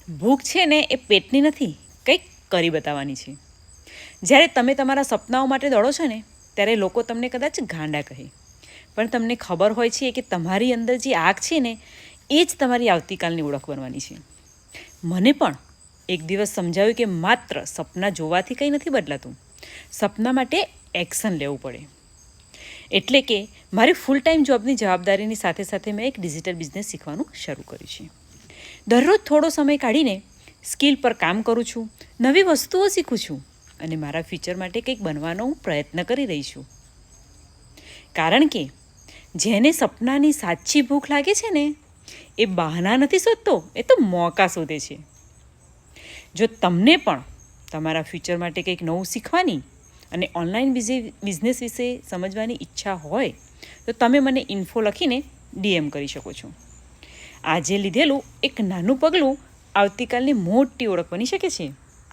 ભૂખ છે ને એ પેટની નથી, કંઈક કરી બતાવવાની છે. જ્યારે તમે તમારા સપનાઓ માટે દોડો છો ને ત્યારે લોકો તમને કદાચ ગાંડા કહે, પણ તમને ખબર હોય છે કે તમારી અંદર જે આગ છે ને એ જ તમારી આવતીકાલની ઓળખ બનવાની છે. મને પણ એક દિવસ સમજાવ્યું કે માત્ર સપના જોવાથી કંઈ નથી બદલાતું, સપના માટે એક્શન લેવું પડે. એટલે કે મારી ફૂલ ટાઈમ જોબની જવાબદારીની સાથે સાથે મેં એક ડિજિટલ બિઝનેસ શીખવાનું શરૂ કર્યું છે. દરરોજ થોડો સમય કાઢીને સ્કિલ પર કામ કરું છું, નવી વસ્તુઓ શીખું છું અને મારા ફ્યુચર માટે કંઈક બનવાનો હું પ્રયત્ન કરી રહી છું. કારણ કે જેને સપનાની સાચી ભૂખ લાગે છે ને એ બહાના નથી શોધતો, એ તો મોકા શોધે છે. જો તમને પણ તમારા ફ્યુચર માટે કંઈક નવું શીખવાની અને ઓનલાઈન બિઝનેસ વિશે સમજવાની ઈચ્છા હોય તો તમે મને ઇન્ફો લખીને DM કરી શકો છો. આજે લીધેલું એક નાનું પગલું આવતીકાલની મોટી ઓળખ બની શકે છે.